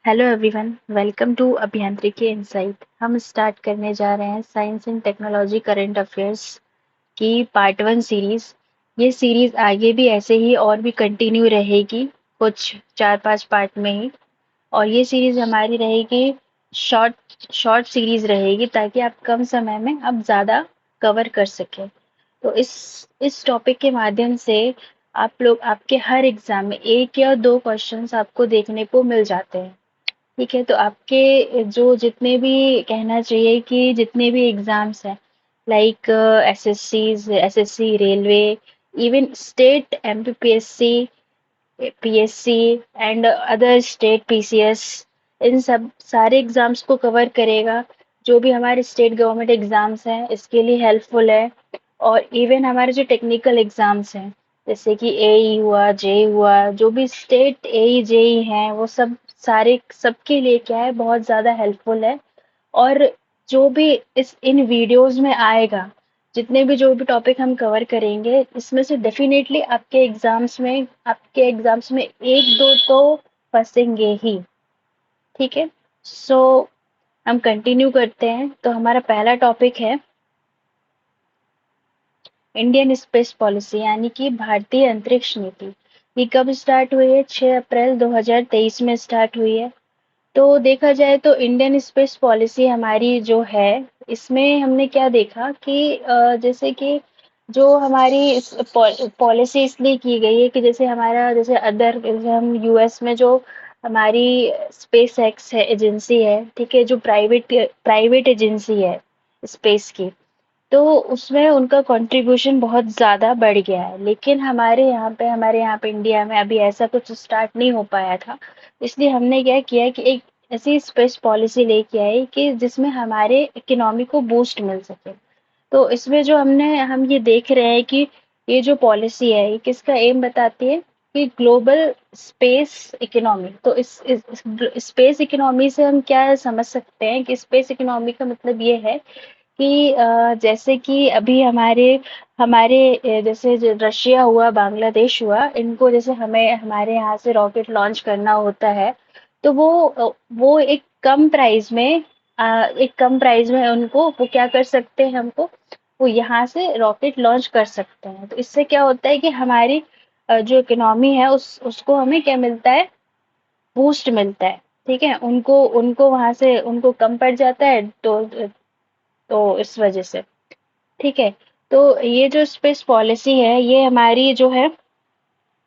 Hello everyone, welcome to अभियांत्रिकी insight. हम start करने जा रहे हैं science and technology current affairs की पार्ट 1 सीरीज। ये सीरीज आगे भी ऐसे ही और भी कंटिन्यू रहेगी, कुछ 4-5 पार्ट में ही। और ये सीरीज हमारी रहेगी शॉर्ट शॉर्ट सीरीज रहेगी, ताकि आप कम समय में आप ज़्यादा कवर कर सकें। तो इस टॉपिक के माध्यम से आप लोग आपके हर एग्जाम में एक या दो क्वेश्चंस आपको देखने को मिल जाते हैं। ठीक है, तो आपके जो जितने भी कहना चाहिए कि जितने भी एग्जाम्स हैं, like SSC, railway, even state MPPSC, PSC and other state PCS, इन सब सारे एग्जाम्स को कवर करेगा। जो भी हमारे स्टेट गवर्नमेंट एग्जाम्स हैं इसके लिए हेल्पफुल है। और इवन हमारे जो टेक्निकल एग्जाम्स हैं, जैसे कि एई हुआ, जेई हुआ, जो भी स्टेट एई जेई हैं, वो सब सारे सबके लिए क्या है, बहुत ज़्यादा हेल्पफुल है। और जो भी इस इन वीडियोस में आएगा, जितने भी जो भी टॉपिक हम कवर करेंगे, इसमें से डेफिनेटली आपके एग्जाम्स में एक दो तो फंसेंगे ही। ठीक है, सो हम कंटिन्यू करते हैं। तो हमारा पहला टॉपिक है इंडियन स्पेस पॉलिसी, यानी कि भारतीय अंतरिक्ष नीति। ये कब स्टार्ट हुई है? 6 अप्रैल 2023 में स्टार्ट हुई है। तो देखा जाए तो इंडियन स्पेस पॉलिसी हमारी जो है, इसमें हमने क्या देखा कि जैसे कि जो हमारी पॉलिसी इसलिए की गई है कि जैसे हमारा जैसे हम यूएस में जो हमारी स्पेस एक्स है, एजेंसी है, ठीक है, जो प्राइवेट प्राइवेट एजेंसी है स्पेस की, तो उसमें उनका कंट्रीब्यूशन बहुत ज़्यादा बढ़ गया है। लेकिन हमारे यहाँ पे इंडिया में अभी ऐसा कुछ स्टार्ट नहीं हो पाया था। इसलिए हमने क्या किया कि एक ऐसी स्पेस पॉलिसी लेके आए कि जिसमें हमारे इकोनॉमी को बूस्ट मिल सके। तो इसमें जो हम ये देख रहे हैं कि ये जो पॉलिसी है, ये किसका एम बताती है कि ग्लोबल स्पेस इकोनॉमी। तो इस स्पेस इकोनॉमी से हम क्या समझ सकते हैं कि स्पेस इकोनॉमी का मतलब ये है कि जैसे कि अभी हमारे हमारे जैसे रशिया हुआ, बांग्लादेश हुआ, इनको जैसे हमें हमारे यहाँ से रॉकेट लॉन्च करना होता है, तो वो एक कम प्राइस में उनको वो क्या कर सकते हैं, हमको वो यहाँ से रॉकेट लॉन्च कर सकते हैं। तो इससे क्या होता है कि हमारी जो इकोनॉमी है उसको हमें क्या मिलता है, बूस्ट मिलता है। ठीक है, उनको उनको वहां से उनको कम पड़ जाता है, तो इस वजह से। ठीक है, तो ये जो स्पेस पॉलिसी है, ये हमारी जो है,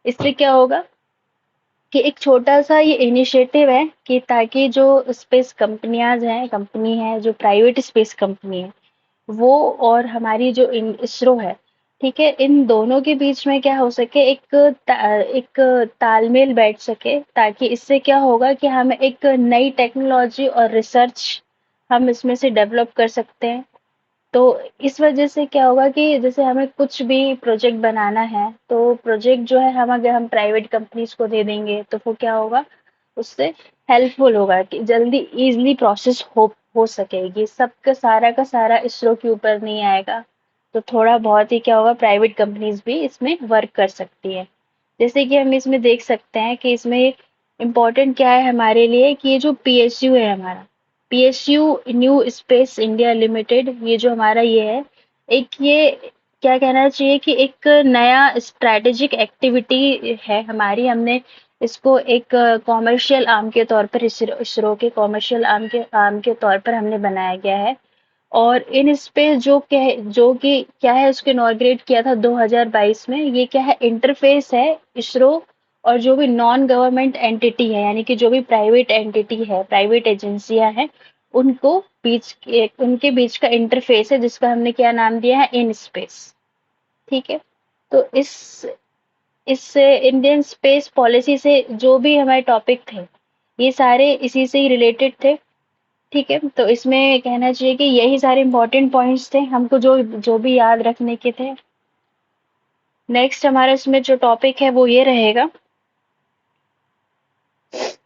इससे क्या होगा कि एक छोटा सा ये इनिशिएटिव है कि ताकि जो स्पेस कंपनी है, जो प्राइवेट स्पेस कंपनी है, वो और हमारी जो इसरो है, ठीक है, इन दोनों के बीच में क्या हो सके, एक तालमेल बैठ सके, ताकि इससे क्या होगा कि हम एक नई टेक्नोलॉजी और रिसर्च हम इसमें से डेवलप कर सकते हैं। तो इस वजह से क्या होगा कि जैसे हमें कुछ भी प्रोजेक्ट बनाना है, तो प्रोजेक्ट जो है हम अगर हम प्राइवेट कंपनीज को दे देंगे, तो वो क्या होगा, उससे हेल्पफुल होगा कि जल्दी इजीली प्रोसेस हो सकेगी। का सारा इसरो के ऊपर नहीं आएगा, तो थोड़ा बहुत ही क्या होगा, प्राइवेट कंपनीज भी इसमें वर्क कर सकती है। जैसे कि हम इसमें देख सकते हैं कि इसमें इम्पोर्टेंट क्या है हमारे लिए, कि ये जो पीएसयू है हमारा, PSU new space India limited, ये जो हमारा ये है, एक ये क्या कहना चाहिए कि एक नया स्ट्रैटेजिक एक्टिविटी है हमारी। हमने इसको एक कॉमर्शियल आर्म के तौर पर, इसरो के कॉमर्शियल आर्म के तौर पर हमने बनाया गया है। और इन स्पेस जो कि क्या है, उसको इनॉग्रेट किया था 2022 में। ये क्या है, इंटरफेस है इसरो और जो भी नॉन गवर्नमेंट एंटिटी है, यानी कि जो भी प्राइवेट एंटिटी है, प्राइवेट एजेंसियां हैं, उनके बीच का इंटरफेस है, जिसका हमने क्या नाम दिया है, इन स्पेस। ठीक है, तो इस इंडियन स्पेस पॉलिसी से जो भी हमारे टॉपिक थे, ये सारे इसी से ही रिलेटेड थे। ठीक है, तो इसमें कहना चाहिए कि यही सारे इंपॉर्टेंट पॉइंट्स थे हमको, जो जो भी याद रखने के थे। नेक्स्ट हमारा इसमें जो टॉपिक है वो ये रहेगा।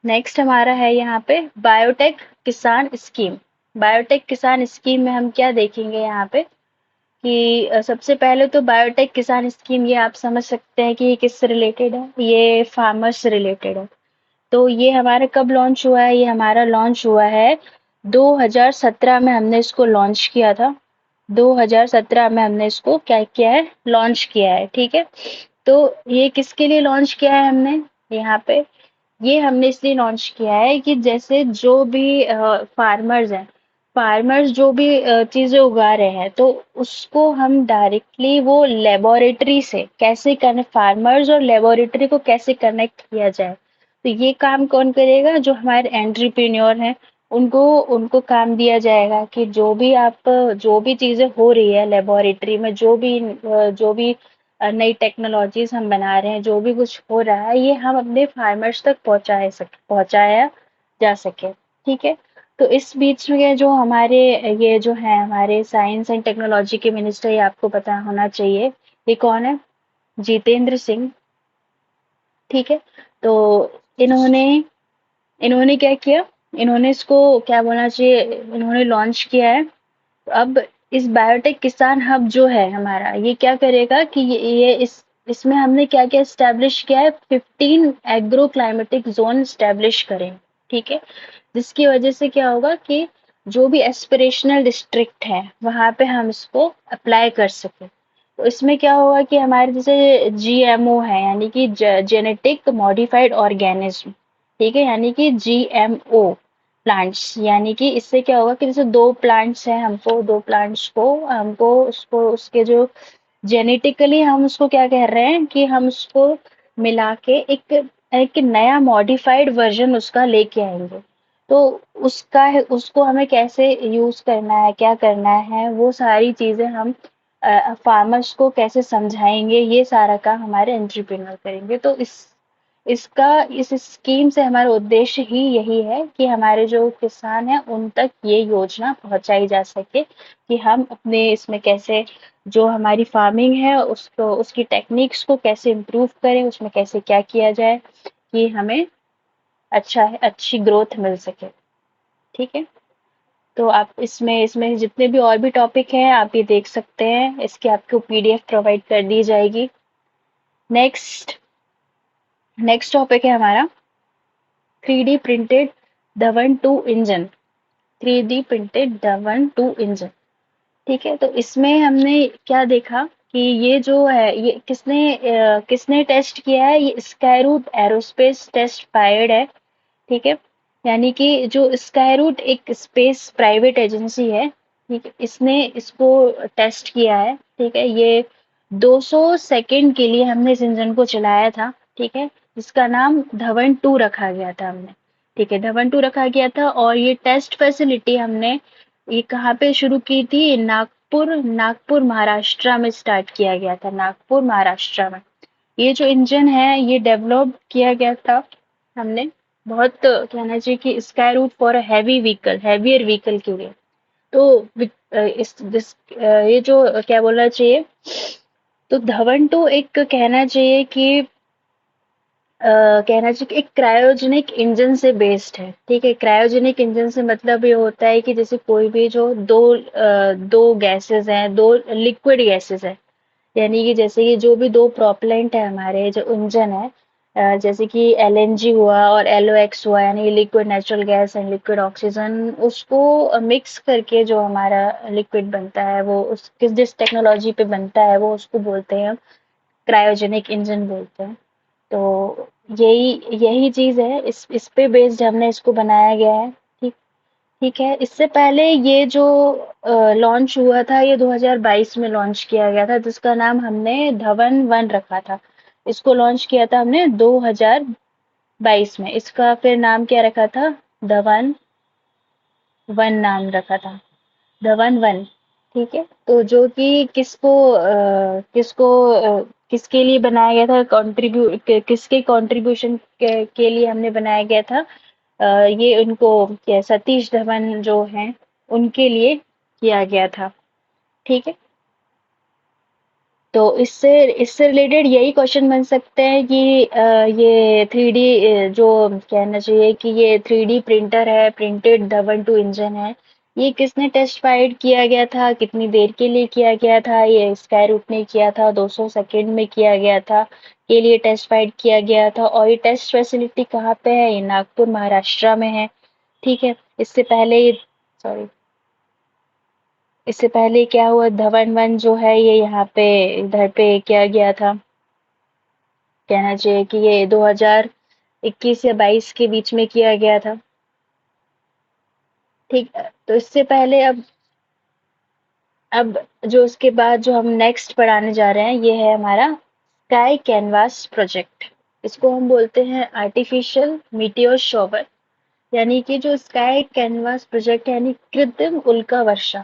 नेक्स्ट हमारा है यहाँ पे बायोटेक किसान स्कीम। बायोटेक किसान स्कीम में हम क्या देखेंगे यहाँ पे कि सबसे पहले तो बायोटेक किसान स्कीम, ये आप समझ सकते हैं कि ये किससे रिलेटेड है, ये फार्मर्स से रिलेटेड है। तो ये हमारा कब लॉन्च हुआ है? ये हमारा लॉन्च हुआ है 2017 में, हमने इसको लॉन्च किया था। 2017 में हमने इसको क्या किया है? लॉन्च किया है, ठीक है। तो ये किसके लिए लॉन्च किया है हमने? यहाँ पे ये हमने इसलिए लॉन्च किया है कि जैसे जो भी फार्मर्स हैं, फार्मर्स जो भी चीजें उगा रहे हैं, तो उसको हम डायरेक्टली वो लेबोरेटरी से कैसे करने, फार्मर्स और लेबोरेटरी को कैसे कनेक्ट किया जाए। तो ये काम कौन करेगा? जो हमारे एंटरप्रेन्योर हैं, उनको उनको काम दिया जाएगा कि जो भी चीजें हो रही है लेबोरेटरी में, जो भी नई टेक्नोलॉजीज हम बना रहे हैं, जो भी कुछ हो रहा है, ये हम अपने फार्मर्स तक पहुंचाया जा सके, ठीक है। तो इस बीच में ये जो है हमारे साइंस एंड टेक्नोलॉजी के मिनिस्टर, ये आपको पता होना चाहिए, ये कौन है? जितेंद्र सिंह, ठीक है। तो इन्होंने इन्होंने क्या किया? इन्होंने इसको क्या बोलना चाहिए, इन्होंने लॉन्च किया है। अब इस बायोटेक किसान हब जो है हमारा, ये क्या करेगा कि ये इसमें हमने क्या क्या स्टैब्लिश किया है? 15 एग्रो क्लाइमेटिक जोन स्टैब्लिश करें, ठीक है। जिसकी वजह से क्या होगा कि जो भी एस्पिरेशनल डिस्ट्रिक्ट है, वहां पे हम इसको अप्लाई कर सके। तो इसमें क्या होगा कि हमारे जैसे जीएमओ है, यानी कि जेनेटिक मॉडिफाइड ऑर्गेनिज्म, ठीक है, यानी कि जीएमओ प्लांट्स, यानी कि इससे क्या होगा कि जैसे दो प्लांट्स को हमको उसको उसके जो जेनेटिकली हम उसको क्या कह रहे हैं कि हम उसको मिला के एक एक नया मॉडिफाइड वर्जन उसका लेके आएंगे। तो उसको हमें कैसे यूज करना है, क्या करना है, वो सारी चीजें हम फार्मर्स को कैसे समझाएंगे, ये सारा काम हमारे एंटरप्रेन्योर करेंगे। तो इस स्कीम से हमारा उद्देश्य ही यही है कि हमारे जो किसान हैं उन तक ये योजना पहुंचाई जा सके कि हम अपने इसमें कैसे जो हमारी फार्मिंग है उसको उसकी टेक्निक्स को कैसे इम्प्रूव करें, उसमें कैसे क्या किया जाए कि हमें अच्छी ग्रोथ मिल सके, ठीक है। तो आप इसमें इसमें जितने भी और भी टॉपिक हैं आप ये देख सकते हैं, इसकी आपको पीडीएफ प्रोवाइड कर दी जाएगी। नेक्स्ट नेक्स्ट टॉपिक है हमारा 3D printed Dhawan two engine. 3D printed Dhawan two engine, ठीक है। तो इसमें हमने क्या देखा कि ये जो है ये किसने टेस्ट किया है? ये स्काईरूट एरोस्पेस टेस्ट फायर्ड है, ठीक है। यानी कि जो स्काईरूट एक स्पेस प्राइवेट एजेंसी है, ठीक है, इसने इसको टेस्ट किया है, ठीक है। ये 200 सेकंड के लिए हमने इस इंजन को चलाया था, ठीक है, जिसका नाम धवन टू रखा गया था हमने, ठीक है, धवन टू रखा गया था। और ये टेस्ट फैसिलिटी हमने ये कहाँ पे शुरू की थी? नागपुर महाराष्ट्र में स्टार्ट किया गया था, नागपुर महाराष्ट्र में। ये जो इंजन है ये डेवलप किया गया था हमने, बहुत कहना चाहिए कि Skyroot for a heavier vehicle के लिए। तो ये जो क्या बोलना चाहिए, तो धवन टू एक कहना चाहिए कि कहना चाहिए कि एक क्रायोजेनिक इंजन से बेस्ड है, ठीक है। क्रायोजेनिक इंजन से मतलब ये होता है कि जैसे कोई भी जो दो गैसेस हैं, दो लिक्विड गैसेस है, यानी कि जैसे कि जो भी दो प्रोपेलेंट है हमारे जो इंजन है, जैसे कि एलएनजी हुआ और एलओएक्स हुआ, यानी liquid natural gas and liquid oxygen, उसको मिक्स करके जो हमारा लिक्विड बनता है, वो उस किस जिस टेक्नोलॉजी पे बनता है वो उसको बोलते हैं, क्रायोजेनिक इंजन बोलते हैं। तो यही यही चीज है, इस पे बेस्ड हमने इसको बनाया गया है, ठीक ठीक है। इससे पहले ये जो लॉन्च हुआ था ये 2022 में लॉन्च किया गया था, जिसका नाम हमने धवन वन रखा था। इसको लॉन्च किया था हमने 2022 में, इसका फिर नाम क्या रखा था? धवन वन नाम रखा था, धवन वन, ठीक है। तो जो कि किसके लिए बनाया गया था? किसके कंट्रीब्यूशन के लिए हमने बनाया गया था? ये उनको क्या सतीश धवन जो हैं उनके लिए किया गया था, ठीक है। तो इससे रिलेटेड यही क्वेश्चन बन सकते हैं कि ये 3D जो कहना चाहिए कि ये 3D प्रिंटर है, प्रिंटेड धवन टू इंजन है, ये किसने टेस्ट फाइट किया गया था, कितनी देर के लिए किया गया था? ये स्काई रूट ने किया था, 200 सेकेंड में किया गया था, के लिए टेस्ट फाइट किया गया था। और ये टेस्ट फैसिलिटी कहाँ पे है? ये नागपुर महाराष्ट्र में है। ठीक है, इससे पहले सॉरी इससे पहले क्या हुआ, धवन वन जो है ये यहाँ पे इधर पे किया गया था। कहना चाहिए कि ये 2021 या 22 के बीच में किया गया था। ठीक है, तो इससे पहले अब जो उसके बाद जो हम नेक्स्ट पढ़ाने जा रहे हैं, ये है हमारा स्काई कैनवास प्रोजेक्ट। इसको हम बोलते हैं आर्टिफिशियल मीटियोर शॉवर, यानी कि जो स्काई कैनवास प्रोजेक्ट है, यानी कृत्रिम उल्का वर्षा।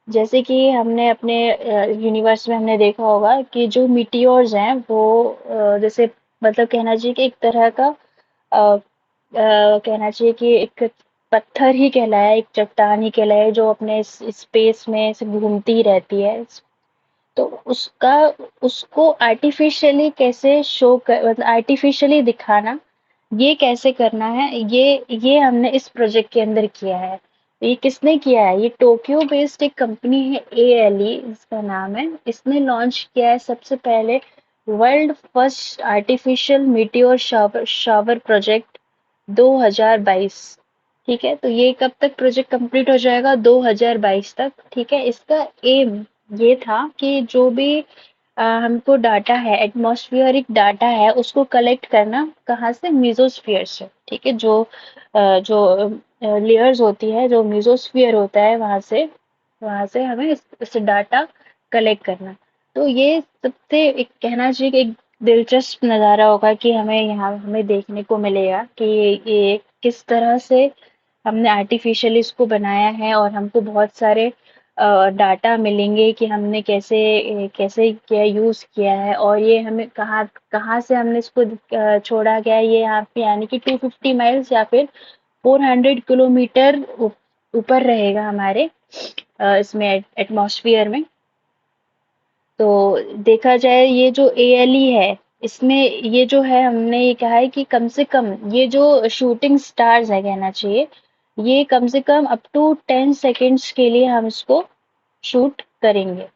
जैसे कि हमने अपने यूनिवर्स में हमने देखा होगा कि जो मीटियोर्स हैं वो जैसे मतलब कहना चाहिए कि एक तरह का कहना चाहिए कि एक पत्थर ही कहलाया, एक चट्टान ही कहलाया, जो अपने स्पेस में ऐसे घूमती ही रहती है। तो उसका उसको आर्टिफिशियली कैसे शो कर, मतलब आर्टिफिशियली दिखाना, ये कैसे करना है, ये हमने इस प्रोजेक्ट के अंदर किया है। ये किसने किया है? ये टोक्यो बेस्ड एक कंपनी है, ALE इसका नाम है। इसने लॉन्च किया है सबसे पहले world first artificial meteor shower shower project 2022। ठीक है, तो ये कब तक प्रोजेक्ट कंप्लीट हो जाएगा? 2022 तक। ठीक है, इसका एम ये था कि जो भी हमको डाटा है, एटमॉस्फेरिक डाटा है, उसको कलेक्ट करना कहाँ से? मीजोस्फीयर से। ठीक है, जो लेयर्स होती है, जो मीजोस्फीयर होता है, वहां से हमें इस डाटा कलेक्ट करना। तो ये सबसे एक कहना चाहिए कि एक दिलचस्प नज़ारा होगा कि हमें यहाँ हमें देखने को मिलेगा कि ये किस तरह से हमने आर्टिफिशियली इसको बनाया है, और हमको बहुत सारे डाटा मिलेंगे कि हमने कैसे कैसे क्या यूज़ किया है, और ये हमें कहाँ कहाँ से हमने इसको छोड़ा गया है। ये यहाँ पे यानी कि 250 माइल्स या फिर 400 किलोमीटर ऊपर रहेगा हमारे इसमें एटमॉस्फेयर में। तो देखा जाए ये जो ALE है, इसमें ये जो है हमने ये कहा है कि कम से कम ये जो शूटिंग स्टार्स है, कहना चाहिए ये कम से कम अप टू 10 सेकेंड्स के लिए हम इसको शूट करेंगे।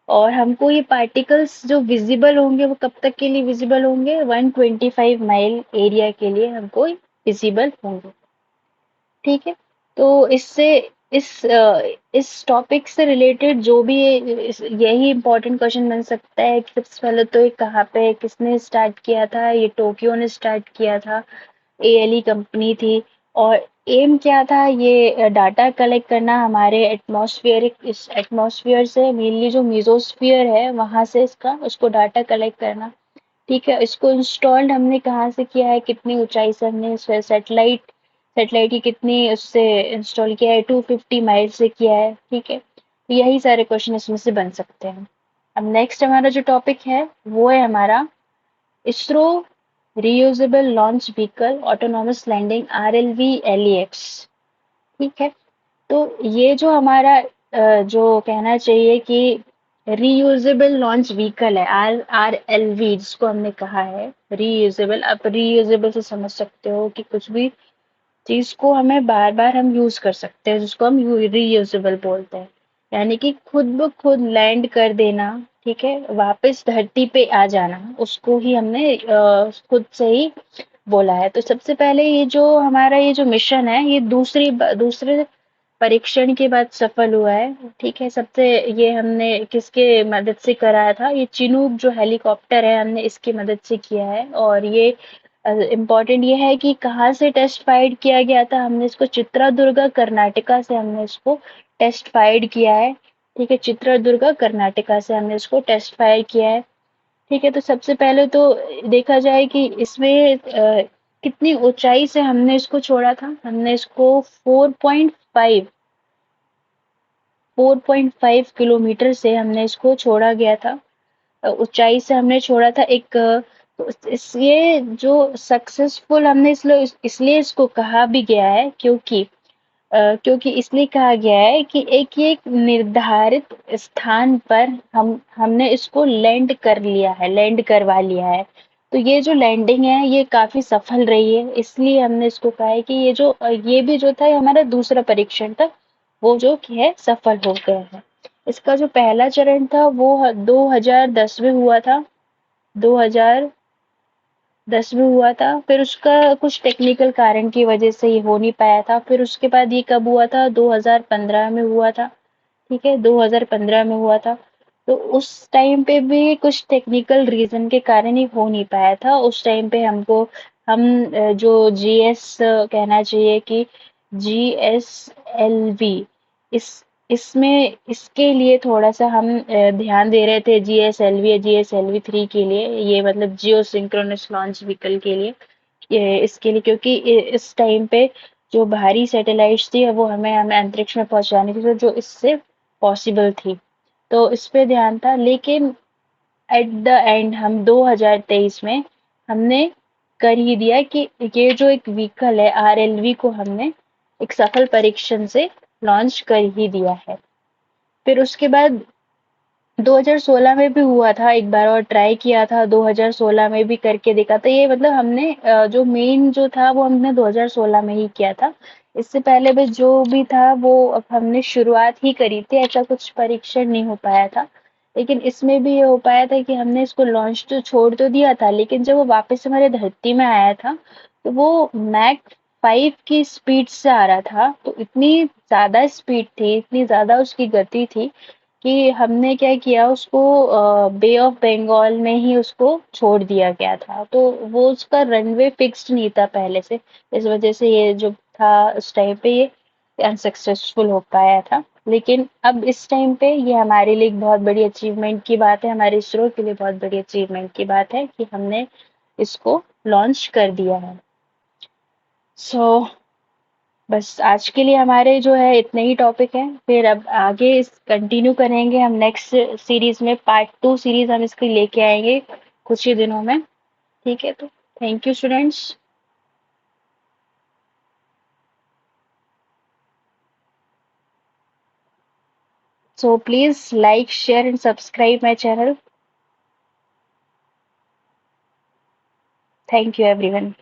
और हमको ये पार्टिकल्स जो विजिबल होंगे वो कब तक के लिए विजिबल होंगे? 125 माइल एरिया के लिए हमको विजिबल होंगे। ठीक है, तो इस टॉपिक से रिलेटेड जो भी यही इम्पोर्टेंट क्वेश्चन बन सकता है कि सबसे पहले तो ये कहाँ पे किसने स्टार्ट किया था? ये टोक्यो ने स्टार्ट किया था, ALE कंपनी थी। और एम क्या था? ये डाटा कलेक्ट करना हमारे इस एटमॉस्फेयर से, मेनली जो मीजोस्फियर है वहां से इसका उसको डाटा कलेक्ट करना। ठीक है, इसको इंस्टॉल्ड हमने कहाँ से किया है, कितनी ऊंचाई से हमने सैटेलाइट सैटेलाइट की कितनी उससे इंस्टॉल किया है? 250 माइल से किया है। ठीक है, तो यही सारे क्वेश्चन इसमें से बन सकते हैं। अब नेक्स्ट हमारा जो टॉपिक है वो है हमारा ISRO reusable launch vehicle autonomous landing RLV-LEX। ठीक है, तो ये जो हमारा जो कहना चाहिए कि रीयूजेबल लॉन्च व्हीकल है, RRLV जिसको हमने कहा है रीयूजेबल। आप रीयूजेबल से समझ सकते हो कि कुछ भी चीज को हमें बार बार हम यूज कर सकते हैं, जिसको हम रीयूजेबल बोलते हैं। यानी कि खुद ब खुद लैंड कर देना, ठीक है, वापस धरती पे आ जाना, उसको ही हमने खुद से ही बोला है। तो सबसे पहले ये जो हमारा ये जो मिशन है, ये दूसरे परीक्षण के बाद सफल हुआ है। ठीक है, सबसे ये हमने किसके मदद से कराया था? ये चिनूक जो हेलीकॉप्टर है, हमने इसकी मदद से किया है। और ये इम्पोर्टेंट ये है कि कहाँ से टेस्ट फाइट किया गया था? हमने इसको चित्रदुर्गा कर्नाटका से हमने इसको टेस्ट फाइट किया है। ठीक है, चित्रदुर्गा कर्नाटका से हमने इसको टेस्ट फाइट किया है। ठीक है, तो सबसे पहले तो देखा जाए कि इसमें कितनी ऊंचाई से हमने इसको छोड़ा था। हमने इसको 4.5 किलोमीटर से हमने इसको छोड़ा गया था। ऊंचाई से हमने छोड़ा था एक तो ये जो सक्सेसफुल हमने इसलिए इसको कहा भी गया है, क्योंकि इसलिए कहा गया है कि एक निर्धारित स्थान पर हमने इसको लैंड करवा लिया है। तो ये जो लैंडिंग है ये काफी सफल रही है, इसलिए हमने इसको कहा है कि ये भी जो था ये हमारा दूसरा परीक्षण था, वो जो कि है सफल हो गया है। इसका जो पहला चरण था वो 2010 में हुआ था, 2010 में हुआ था। फिर उसका कुछ टेक्निकल कारण की वजह से ये हो नहीं पाया था। फिर उसके बाद ये कब हुआ था, 2015 में हुआ था। ठीक है, 2015 में हुआ था। तो उस टाइम पे भी कुछ टेक्निकल रीजन के कारण ही हो नहीं पाया था। उस टाइम पे हम जो जीएस कहना चाहिए कि जीएसएलवी, इस इसमें इसके लिए थोड़ा सा हम ध्यान दे रहे थे, जीएसएलवी या जीएसएलवी 3 के लिए, ये मतलब जियो सिंक्रोनस लॉन्च व्हीकल के लिए, इसके लिए, क्योंकि इस टाइम पे जो भारी सैटेलाइट्स थी वो हमें अंतरिक्ष में पहुंचानी थी, तो जो इससे पॉसिबल थी, तो इस पे ध्यान था। लेकिन एट द एंड हम 2023 में हमने कर ही दिया कि ये जो एक व्हीकल है आरएलवी को हमने एक सफल परीक्षण से लॉन्च कर ही दिया है। फिर उसके बाद 2016 में भी हुआ था, एक बार और ट्राई किया था, 2016 में भी करके देखा था। ये मतलब हमने जो मेन जो था वो हमने 2016 में ही किया था। इससे पहले बस जो भी था वो अब हमने शुरुआत ही करी थी, ऐसा कुछ परीक्षण नहीं हो पाया था। लेकिन इसमें भी ये हो पाया था कि हमने इसको लॉन्च तो छोड़ तो दिया था, लेकिन जब वो वापस हमारे धरती में आया था तो वो मैक 5 की स्पीड से आ रहा था। तो इतनी ज्यादा स्पीड थी, इतनी ज्यादा उसकी गति थी कि हमने क्या किया, उसको बे ऑफ बंगाल में ही उसको छोड़ दिया गया था। तो वो उसका रनवे फिक्स्ड नहीं था पहले से, इस वजह से ये जो था उस टाइम पे ये अनसक्सेसफुल हो पाया था। लेकिन अब इस टाइम पे ये हमारे लिए एक बहुत बड़ी अचीवमेंट की बात है, हमारे इसरो के लिए बहुत बड़ी अचीवमेंट की बात है कि हमने इसको लॉन्च कर दिया है। सो बस आज के लिए हमारे जो है इतने ही टॉपिक हैं। फिर अब आगे इस कंटिन्यू करेंगे हम नेक्स्ट सीरीज में, पार्ट 2 सीरीज हम इसकी लेके आएंगे कुछ ही दिनों में। ठीक है, तो thank you students. So please like share and subscribe my channel. Thank you everyone.